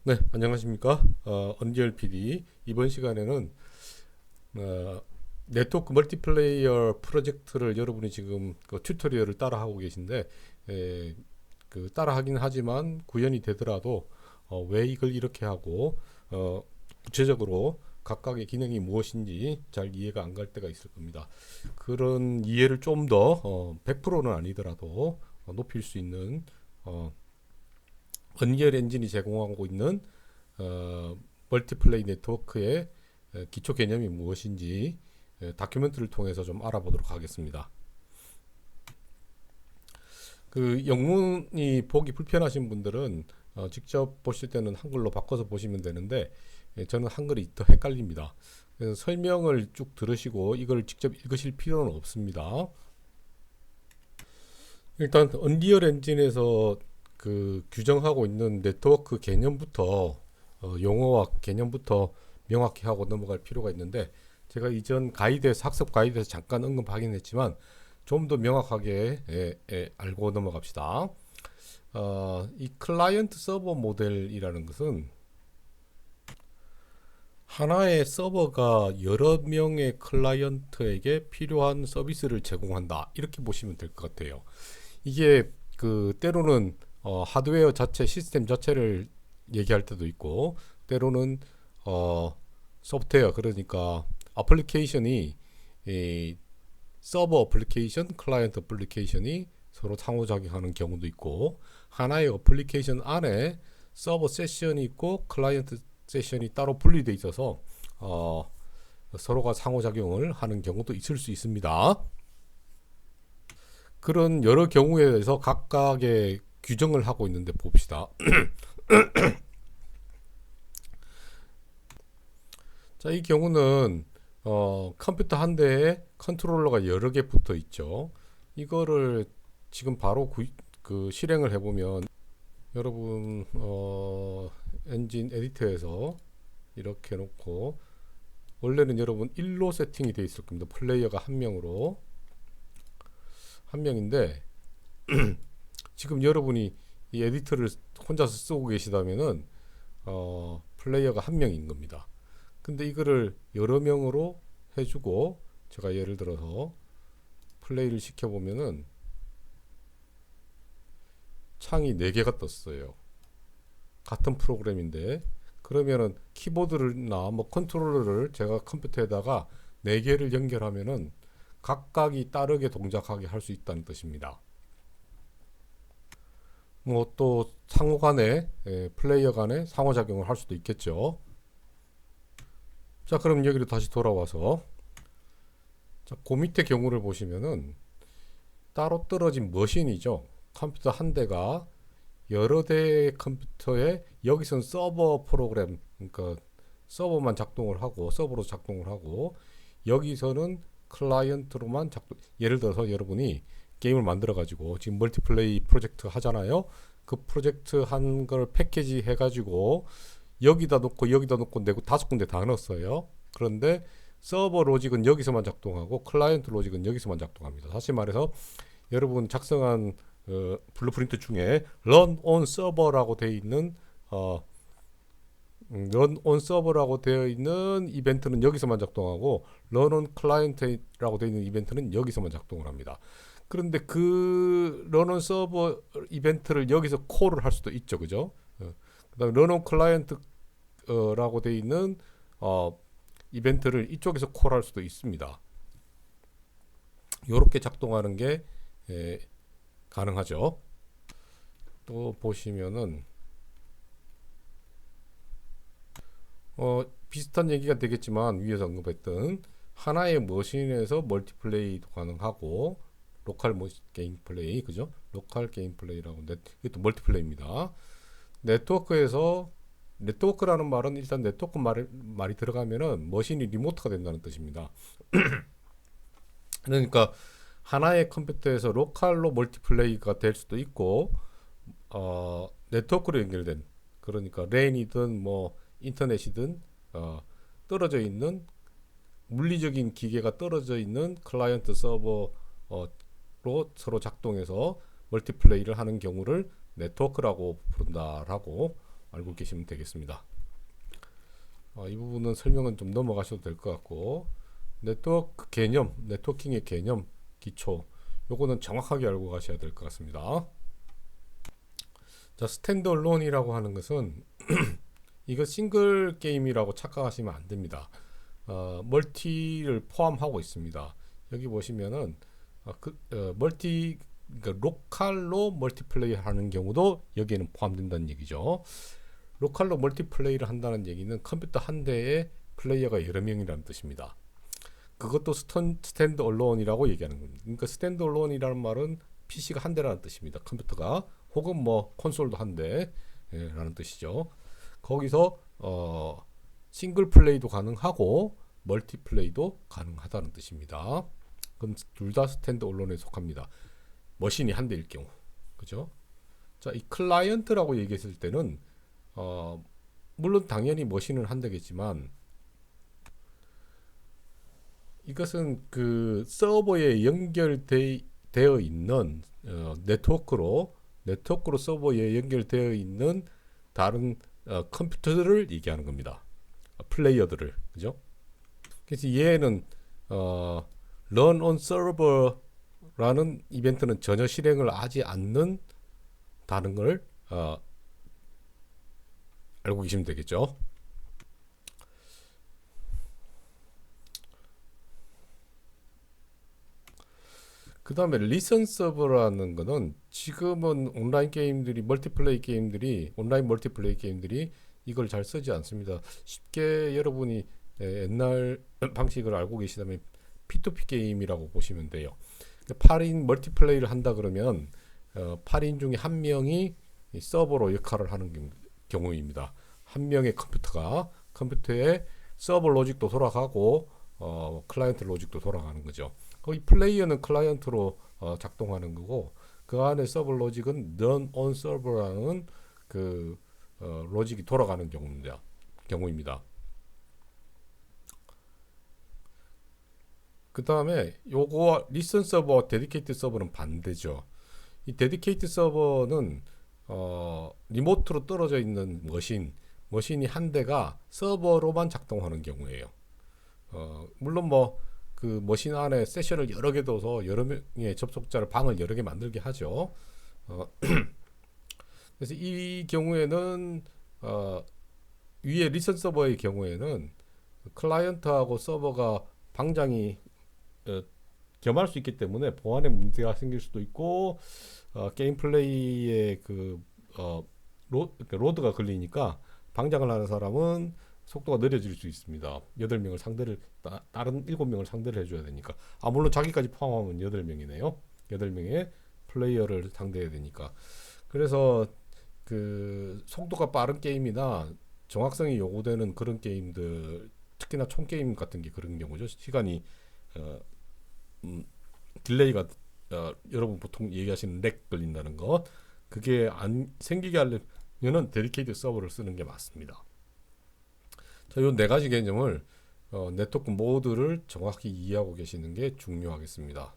네, 안녕하십니까? 언리얼 PD. 이번 시간에는 어, 네트워크 멀티플레이어 프로젝트를 여러분이 지금 그 튜토리얼을 따라하고 계신데, 그 따라하긴 하지만 구현이 되더라도 왜 이걸 이렇게 하고 구체적으로 각각의 기능이 무엇인지 잘 이해가 안 갈 때가 있을 겁니다. 그런 이해를 좀 더 100%는 아니더라도 높일 수 있는 언리얼 엔진이 제공하고 있는 어, 멀티플레이 네트워크의 기초 개념이 무엇인지 다큐멘터리를 통해서 좀 알아보도록 하겠습니다. 그 영문이 보기 불편하신 분들은 직접 보실 때는 한글로 바꿔서 보시면 되는데 저는 한글이 더 헷갈립니다. 그래서 설명을 쭉 들으시고 이걸 직접 읽으실 필요는 없습니다. 일단 언리얼 엔진에서 그 규정하고 있는 네트워크 개념부터 용어와 개념부터 명확히 하고 넘어갈 필요가 있는데 제가 이전 가이드에서 학습 가이드에서 잠깐 언급하긴 했지만 좀 더 명확하게 알고 넘어갑시다. 이 클라이언트 서버 모델이라는 것은 하나의 서버가 여러 명의 클라이언트에게 필요한 서비스를 제공한다 이렇게 보시면 될 것 같아요. 이게 그 때로는 하드웨어 자체 시스템 자체를 얘기할 때도 있고 때로는 어, 소프트웨어 그러니까 애플리케이션이 이 서버 애플리케이션, 클라이언트 애플리케이션이 서로 상호작용하는 경우도 있고 하나의 애플리케이션 안에 서버 세션이 있고 클라이언트 세션이 따로 분리되어 있어서 서로가 상호작용을 하는 경우도 있을 수 있습니다. 그런 여러 경우에 대해서 각각의 규정을 하고 있는데 봅시다. 자, 이 경우는 컴퓨터 한 대에 컨트롤러가 여러 개 붙어 있죠. 이거를 지금 바로 그 실행을 해보면 여러분 엔진 에디터에서 이렇게 놓고 원래는 여러분 1로 세팅이 되어 있을 겁니다. 플레이어가 한 명으로 한 명인데 지금 여러분이 이 에디터를 혼자서 쓰고 계시다면은 플레이어가 한 명인 겁니다. 근데 이거를 여러 명으로 해주고 제가 예를 들어서 플레이를 시켜보면은 창이 4개가 떴어요. 같은 프로그램인데 그러면은 키보드나 뭐 컨트롤러를 제가 컴퓨터에다가 4개를 연결하면은 각각이 다르게 동작하게 할 수 있다는 뜻입니다. 뭐 또 상호 간에 플레이어 간에 상호작용을 할 수도 있겠죠. 자, 그럼 여기로 다시 돌아와서 자, 그 밑에 경우를 보시면은 따로 떨어진 머신이죠. 컴퓨터 한 대가 여러 대의 컴퓨터에 여기선 서버 프로그램 그러니까 서버만 작동을 하고 서버로 작동을 하고 여기서는 클라이언트로만 작동. 예를 들어서 여러분이 게임을 만들어 가지고 지금 멀티플레이 프로젝트 하잖아요. 그 프로젝트 한 걸 패키지 해 가지고 여기다 놓고 내고 5군데 다 넣었어요. 그런데 서버 로직은 여기서만 작동하고 클라이언트 로직은 여기서만 작동합니다. 다시 말해서 여러분 작성한 블루프린트 중에 run on server라고 되어 있는 run on server라고 되어 있는 이벤트는 여기서만 작동하고 run on client라고 되어 있는 이벤트는 여기서만 작동을 합니다. 그런데 그 run on server 이벤트를 여기서 콜을 할 수도 있죠, 그죠? 그다음 run on client라고 되어 있는 이벤트를 이쪽에서 콜할 수도 있습니다. 이렇게 작동하는 게 가능하죠. 또 보시면은 비슷한 얘기가 되겠지만 위에서 언급했던 하나의 머신에서 멀티플레이도 가능하고 로컬 게임 플레이 그죠? 로컬 게임 플레이라고 이것도 멀티플레이입니다. 네트워크에서 네트워크라는 말은 일단 네트워크 말이 들어가면은 머신이 리모트가 된다는 뜻입니다. 그러니까 하나의 컴퓨터에서 로컬로 멀티플레이가 될 수도 있고 네트워크로 연결된 그러니까 랜이든 뭐 인터넷이든 떨어져 있는 물리적인 기계가 떨어져 있는 클라이언트 서버로 서로 작동해서 멀티플레이를 하는 경우를 네트워크라고 부른다라고 알고 계시면 되겠습니다. 이 부분은 설명은 좀 넘어가셔도 될 것 같고, 네트워크 개념, 네트워킹의 개념, 기초, 요거는 정확하게 알고 가셔야 될 것 같습니다. 자, 스탠드얼론이라고 하는 것은 이거 싱글 게임이라고 착각하시면 안 됩니다. 멀티를 포함하고 있습니다. 여기 보시면은 멀티, 그러니까 로컬로 멀티플레이 하는 경우도 여기에는 포함된다는 얘기죠. 로컬로 멀티플레이를 한다는 얘기는 컴퓨터 한 대에 플레이어가 여러 명이라는 뜻입니다. 그것도 스탠드 얼론이라고 얘기하는 겁니다. 그러니까 스탠드 얼론이라는 말은 PC가 한 대라는 뜻입니다. 컴퓨터가, 혹은 뭐 콘솔도 한 대라는 뜻이죠. 거기서 싱글 플레이도 가능하고 멀티 플레이도 가능하다는 뜻입니다. 그럼 둘 다 스탠드 얼론에 속합니다. 머신이 한 대일 경우, 그죠? 자, 이 클라이언트라고 얘기했을 때는 물론 당연히 머신은 한 대겠지만, 이것은 그 서버에 연결되어 있는 네트워크로 서버에 연결되어 있는 다른 컴퓨터들을 얘기하는 겁니다. 플레이어들을, 그죠? 그래서 얘는 run on server라는 이벤트는 전혀 실행을 하지 않는 다른 걸 알고 계시면 되겠죠. 그 다음에 리슨 서버라는 거는 지금은 온라인 멀티플레이 게임들이 이걸 잘 쓰지 않습니다. 쉽게 여러분이 옛날 방식을 알고 계시다면 P2P 게임이라고 보시면 돼요. 8인 멀티플레이를 한다 그러면 8인 중에 한 명이 서버로 역할을 하는 경우입니다. 한 명의 컴퓨터에 서버 로직도 돌아가고 클라이언트 로직도 돌아가는 거죠. 거기 플레이어는 클라이언트로 작동하는 거고, 그 안에 서버 로직은 run on server라는 그 로직이 돌아가는 경우입니다. 그 다음에 요거 리슨 서버와 데디케이트 서버는 반대죠. 이 데디케이트 서버는 리모트로 떨어져 있는 머신이 한 대가 서버로만 작동하는 경우예요. 물론 뭐 그 머신 안에 세션을 여러 개 둬서 여러 명의 접속자를 방을 여러 개 만들게 하죠. 그래서 이 경우에는 위에 리슨 서버의 경우에는 클라이언트하고 서버가 방장이 겸할 수 있기 때문에 보안에 문제가 생길 수도 있고, 게임 플레이에 로드가 걸리니까 방장을 하는 사람은 속도가 느려질 수 있습니다. 8명을 상대를, 다른 7명을 상대를 해줘야 되니까. 물론 자기까지 포함하면 8명이네요. 8명의 플레이어를 상대해야 되니까. 그래서 그 속도가 빠른 게임이나 정확성이 요구되는 그런 게임들, 특히나 총 게임 같은 게 그런 경우죠. 시간이 딜레이가 여러분 보통 얘기하시는 렉 걸린다는 거, 그게 안 생기게 하려면은 데디케이트 서버를 쓰는 게 맞습니다. 자, 요 네 가지 개념을 네트워크 모드를 정확히 이해하고 계시는 게 중요하겠습니다.